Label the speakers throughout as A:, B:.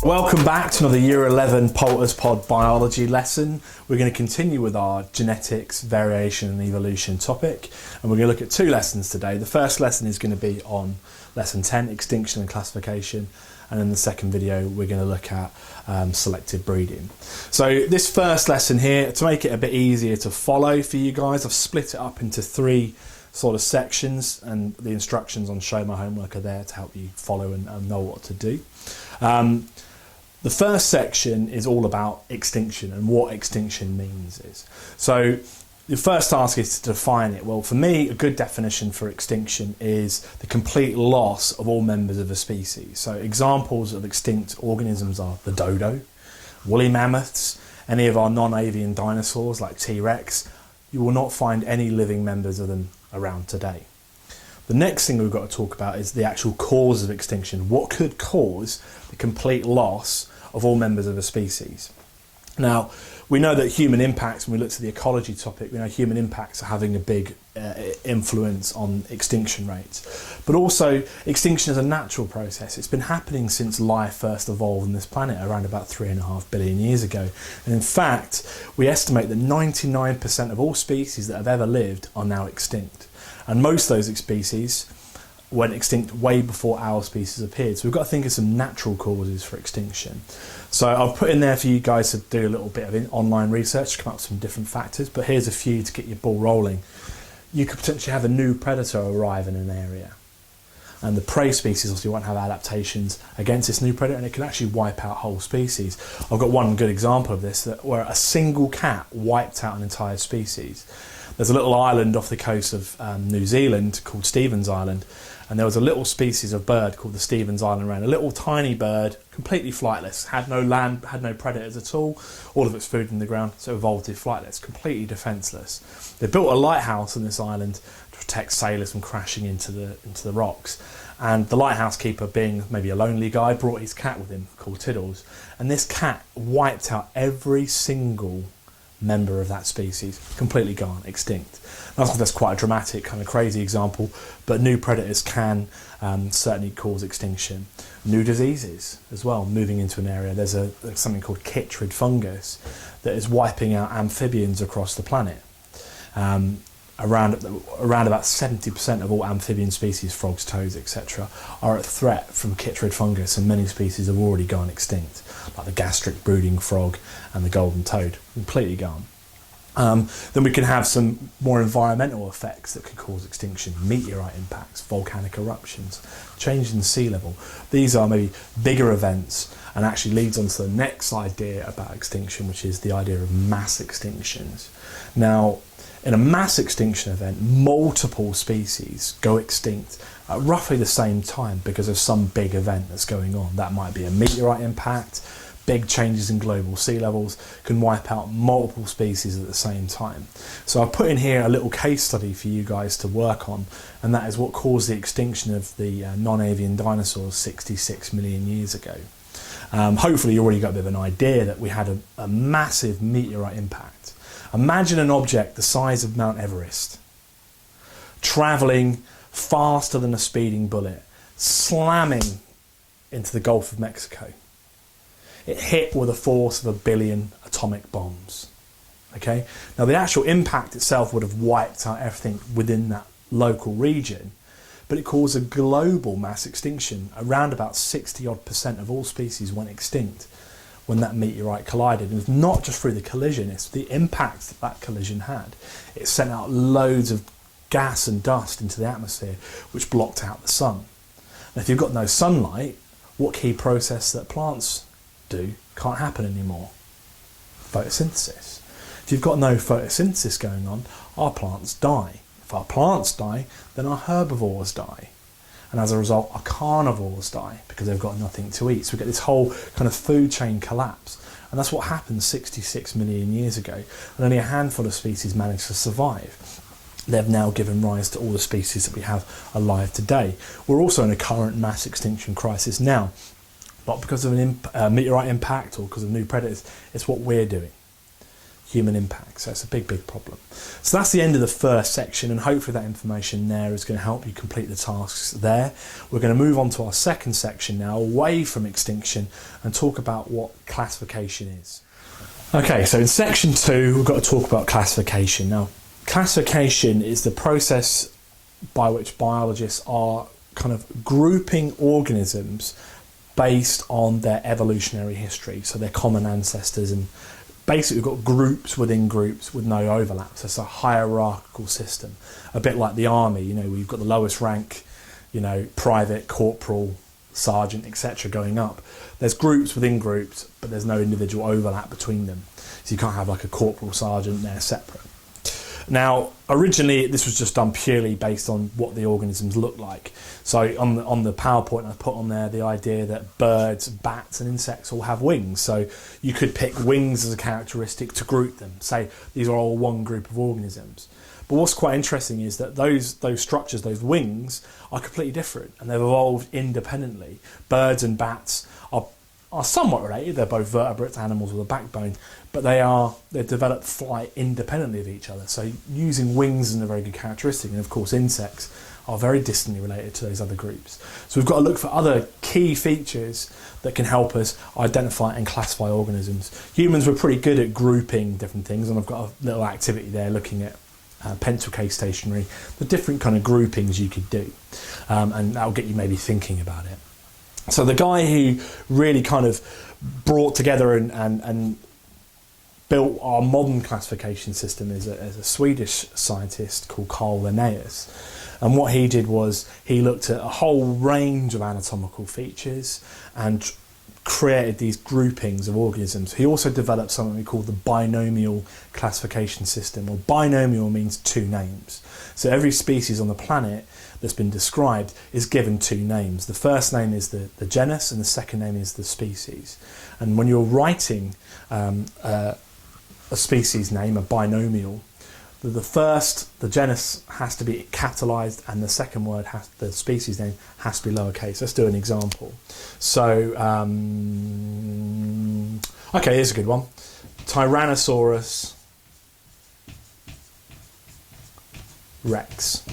A: Welcome back to another Year 11 Poulter's Pod biology lesson. We're going to continue with our genetics, variation and evolution topic, and we're going to look at two lessons today. The first lesson is going to be on lesson 10, Extinction and Classification, and in the second video we're going to look at selective breeding. So this first lesson here, to make it a bit easier to follow for you guys, I've split it up into three sort of sections, and the instructions on Show My Homework are there to help you follow and know what to do. The first section is all about extinction and what extinction means is. So the first task is to define it. Well, for me, a good definition for extinction is the complete loss of all members of a species. So examples of extinct organisms are the dodo, woolly mammoths, any of our non-avian dinosaurs like T-Rex. You will not find any living members of them around today. The next thing we've got to talk about is the actual cause of extinction. What could cause the complete loss of all members of a species? Now, we know that human impacts, when we look to the ecology topic, we know human impacts are having a big influence on extinction rates. But also, extinction is a natural process. It's been happening since life first evolved on this planet around about 3.5 billion years ago. And in fact, we estimate that 99% of all species that have ever lived are now extinct. And most of those species went extinct way before our species appeared. So we've got to think of some natural causes for extinction. So I've put in there for you guys to do a little bit of online research to come up with some different factors, but here's a few to get your ball rolling. You could potentially have a new predator arrive in an area, and the prey species obviously won't have adaptations against this new predator, and it can actually wipe out whole species. I've got one good example of this, where a single cat wiped out an entire species. There's a little island off the coast of New Zealand called Stevens Island, and there was a little species of bird called the Stevens Island wren, a little tiny bird, completely flightless, had no land, had no predators at all of its food in the ground, so evolved to be flightless, completely defenceless. They built a lighthouse on this island to protect sailors from crashing into the rocks, and the lighthouse keeper, being maybe a lonely guy, brought his cat with him called Tiddles, and this cat wiped out every single member of that species, completely gone, extinct. That's quite a dramatic, kind of crazy example, but new predators can certainly cause extinction. New diseases as well, moving into an area. There's something called chytrid fungus that is wiping out amphibians across the planet. Around about 70% of all amphibian species, frogs, toads, etc., are at threat from chytrid fungus, and many species have already gone extinct, like the gastric brooding frog and the golden toad, completely gone. Then we can have some more environmental effects that could cause extinction: meteorite impacts, volcanic eruptions, change in sea level. These are maybe bigger events, and actually leads on to the next idea about extinction, which is the idea of mass extinctions. Now, in a mass extinction event, multiple species go extinct at roughly the same time because of some big event that's going on. That might be a meteorite impact. Big changes in global sea levels can wipe out multiple species at the same time. So I put in here a little case study for you guys to work on, and that is what caused the extinction of the non-avian dinosaurs 66 million years ago. Hopefully you already got a bit of an idea that we had a massive meteorite impact. Imagine an object the size of Mount Everest, travelling faster than a speeding bullet, slamming into the Gulf of Mexico. It hit with a force of 1 billion atomic bombs. Okay? Now the actual impact itself would have wiped out everything within that local region, but it caused a global mass extinction. Around about 60% of all species went extinct when that meteorite collided. And it's not just through the collision, it's the impact that that collision had. It sent out loads of gas and dust into the atmosphere, which blocked out the sun. And if you've got no sunlight, what key process that plants do can't happen anymore? Photosynthesis. If you've got no photosynthesis going on, our plants die. If our plants die, then our herbivores die. And as a result, our carnivores die because they've got nothing to eat. So we get this whole kind of food chain collapse. And that's what happened 66 million years ago. And only a handful of species managed to survive. They've now given rise to all the species that we have alive today. We're also in a current mass extinction crisis now. not because of a meteorite impact or because of new predators. It's what we're doing, human impact. So it's a big, big problem. So that's the end of the first section, and hopefully that information there is going to help you complete the tasks there. We're going to move on to our second section now, away from extinction, and talk about what classification is. Okay, so in section 2, we've got to talk about classification. Now, classification is the process by which biologists are kind of grouping organisms based on their evolutionary history, so their common ancestors, and basically we've got groups within groups with no overlap. So it's a hierarchical system, a bit like the army. You know, we've got the lowest rank, you know, private, corporal, sergeant, etc. going up. There's groups within groups, but there's no individual overlap between them. So you can't have like a corporal, sergeant, they're separate. Now, originally this was just done purely based on what the organisms look like. So on the PowerPoint I put on there the idea that birds, bats and insects all have wings. So you could pick wings as a characteristic to group them. Say these are all one group of organisms. But what's quite interesting is that those structures, those wings, are completely different and they've evolved independently. Birds and bats are somewhat related. They're both vertebrates, animals with a backbone, but they've developed flight independently of each other. So using wings is a very good characteristic, and of course insects are very distantly related to those other groups. So we've got to look for other key features that can help us identify and classify organisms. Humans were pretty good at grouping different things, and I've got a little activity there looking at pencil case stationery, the different kind of groupings you could do, and that'll get you maybe thinking about it. So the guy who really kind of brought together and built our modern classification system is a Swedish scientist called Carl Linnaeus. And what he did was he looked at a whole range of anatomical features and created these groupings of organisms. He also developed something we call the binomial classification system, or binomial means two names. So every species on the planet that's been described is given two names. The first name is the genus and the second name is the species. And when you're writing a species name, a binomial, the genus has to be capitalized and the second word, the species name, has to be lowercase. Let's do an example. So, okay, here's a good one. Tyrannosaurus rex.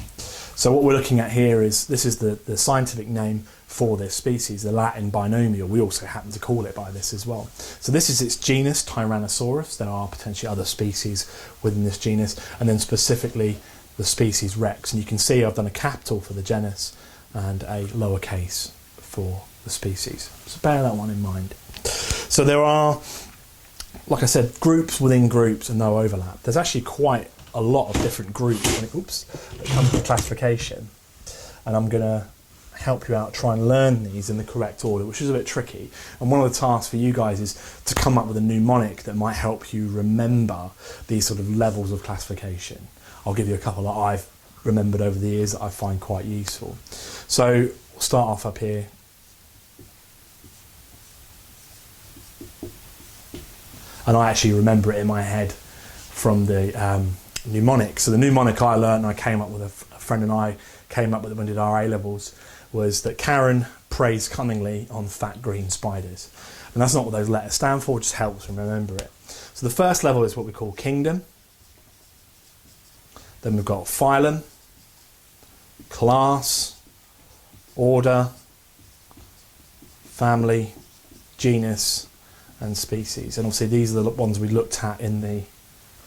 A: So what we're looking at here is, this is the scientific name for this species, the Latin binomial. We also happen to call it by this as well. So this is its genus, Tyrannosaurus. There are potentially other species within this genus, and then specifically the species rex. And you can see I've done a capital for the genus and a lowercase for the species. So bear that one in mind. So there are, like I said, groups within groups and no overlap. There's actually quite a lot of different groups that come to classification, and I'm going to help you out try and learn these in the correct order, which is a bit tricky. And one of the tasks for you guys is to come up with a mnemonic that might help you remember these sort of levels of classification. I'll give you a couple that I've remembered over the years that I find quite useful. So we'll start off up here. And I actually remember it in my head from the mnemonic. So the mnemonic I learned and I came up with, a friend and I came up with it when we did our A-levels, was that Karen preys cunningly on fat green spiders. And that's not what those letters stand for, it just helps remember it. So the first level is what we call kingdom. Then we've got phylum, class, order, family, genus, and species. And obviously these are the ones we looked at in the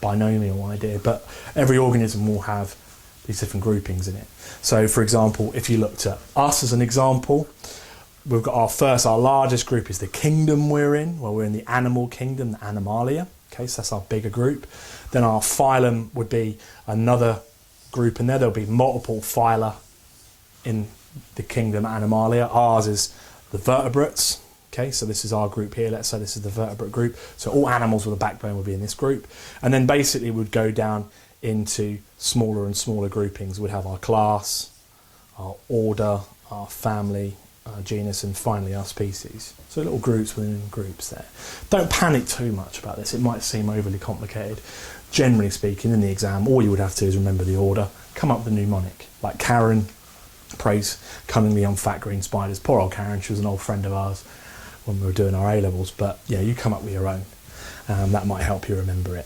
A: binomial idea, but every organism will have these different groupings in it. So for example, if you looked at us as an example, we've got our largest group is the kingdom we're in. Well, we're in the animal kingdom, the Animalia. Okay, so that's our bigger group. Then our phylum would be another group in there. There'll be multiple phyla in the kingdom Animalia. Ours is the vertebrates. Okay, so this is our group here. Let's say this is the vertebrate group. So all animals with a backbone will be in this group. And then basically we'd go down into smaller and smaller groupings. We'd have our class, our order, our family, our genus, and finally our species. So little groups within groups there. Don't panic too much about this. It might seem overly complicated. Generally speaking, in the exam, all you would have to do is remember the order, come up with a mnemonic. Like Karen preys cunningly on fat green spiders. Poor old Karen, she was an old friend of ours. when we were doing our A-levels, but yeah, you come up with your own. That might help you remember it.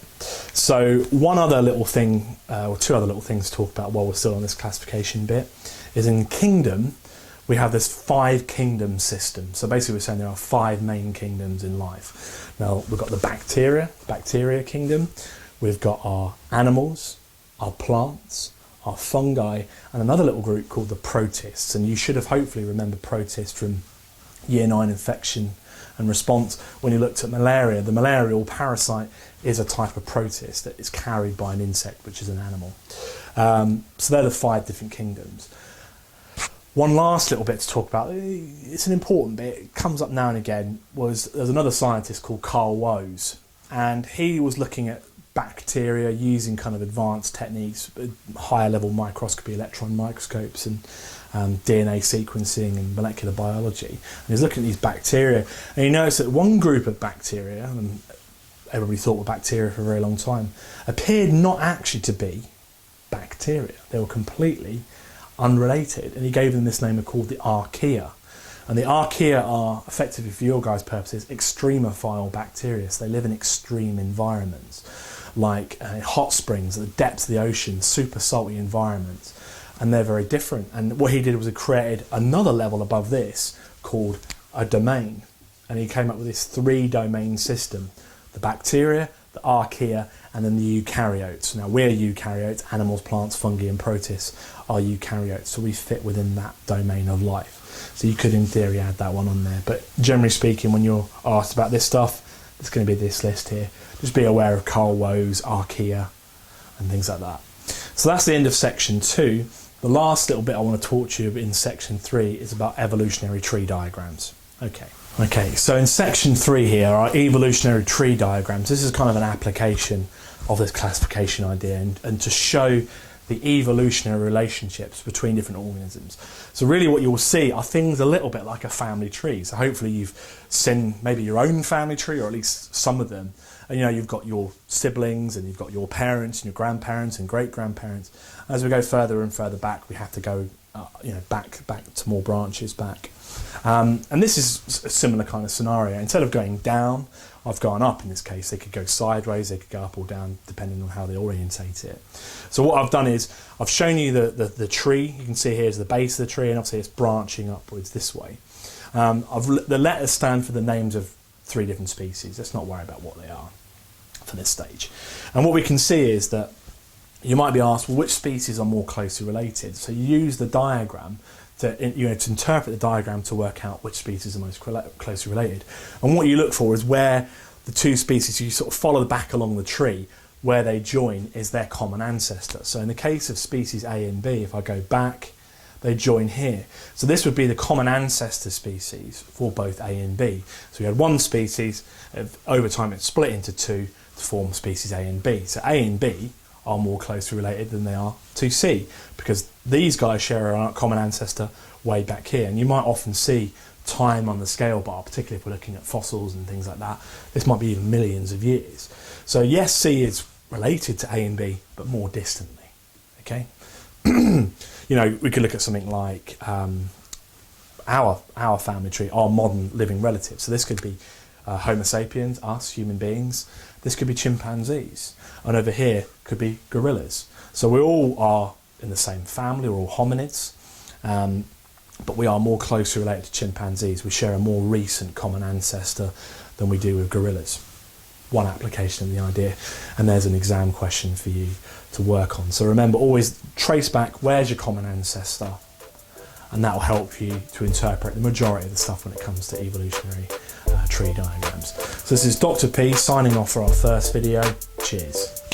A: So one other little thing, or two other little things to talk about while we're still on this classification bit, is in kingdom, we have this 5 kingdom system. So basically we're saying there are 5 main kingdoms in life. Now we've got the bacteria kingdom, we've got our animals, our plants, our fungi, and another little group called the protists. And you should have hopefully remembered protists from Year 9 infection and response when you looked at malaria. The malarial parasite is a type of protist that is carried by an insect, which is an animal. So they're the 5 different kingdoms. One last little bit to talk about, it's an important bit, it comes up now and again, there's another scientist called Carl Woese, and he was looking at bacteria using kind of advanced techniques, higher level microscopy, electron microscopes, and DNA sequencing and molecular biology. And he's looking at these bacteria, and he noticed that one group of bacteria, and everybody thought were bacteria for a very long time, appeared not actually to be bacteria. They were completely unrelated, and he gave them this name called the archaea. And the archaea are, effectively for your guys' purposes, extremophile bacteria. So they live in extreme environments, like hot springs at the depths of the ocean, super salty environments, and they're very different. And what he did was he created another level above this called a domain, and he came up with this 3-domain system: the bacteria, the archaea, and then the eukaryotes. Now we're eukaryotes, animals, plants, fungi and protists are eukaryotes, so we fit within that domain of life. So you could in theory add that one on there, but generally speaking, when you're asked about this stuff, it's going to be this list here. Just be aware of Carl Woese, archaea and things like that. So that's the end of section 2. The last little bit I want to talk to you in section 3 is about evolutionary tree diagrams. Okay, so in section 3 here are evolutionary tree diagrams. This is kind of an application of this classification idea and to show the evolutionary relationships between different organisms. So really what you'll see are things a little bit like a family tree. So hopefully you've seen maybe your own family tree, or at least some of them. And you know, you've got your siblings and you've got your parents and your grandparents and great-grandparents. As we go further and further back, we have to go back to more branches back. And this is a similar kind of scenario. Instead of going down, I've gone up in this case. They could go sideways, they could go up or down, depending on how they orientate it. So what I've done is, I've shown you the tree. You can see here's the base of the tree, and obviously it's branching upwards this way. The letters stand for the names of 3 different species. Let's not worry about what they are for this stage. And what we can see is that you might be asked, well, which species are more closely related? So you use the diagram to interpret the diagram to work out which species are most closely related. And what you look for is where the 2 species, you sort of follow back along the tree, where they join is their common ancestor. So in the case of species A and B, if I go back, they join here. So this would be the common ancestor species for both A and B. So we had one species, over time it split into 2 to form species A and B. So A and B are more closely related than they are to C, because these guys share a common ancestor way back here. And you might often see time on the scale bar, particularly if we're looking at fossils and things like that. This might be even millions of years. So yes, C is related to A and B, but more distantly. Okay. You know, we could look at something like our family tree, our modern living relatives. So this could be Homo sapiens, us, human beings. This could be chimpanzees. And over here could be gorillas. So we all are in the same family, we're all hominids, but we are more closely related to chimpanzees. We share a more recent common ancestor than we do with gorillas. One application of the idea, and there's an exam question for you to work on. So remember, always trace back, where's your common ancestor? And that will help you to interpret the majority of the stuff when it comes to evolutionary tree diagrams. So this is Dr. P signing off for our first video. Cheers.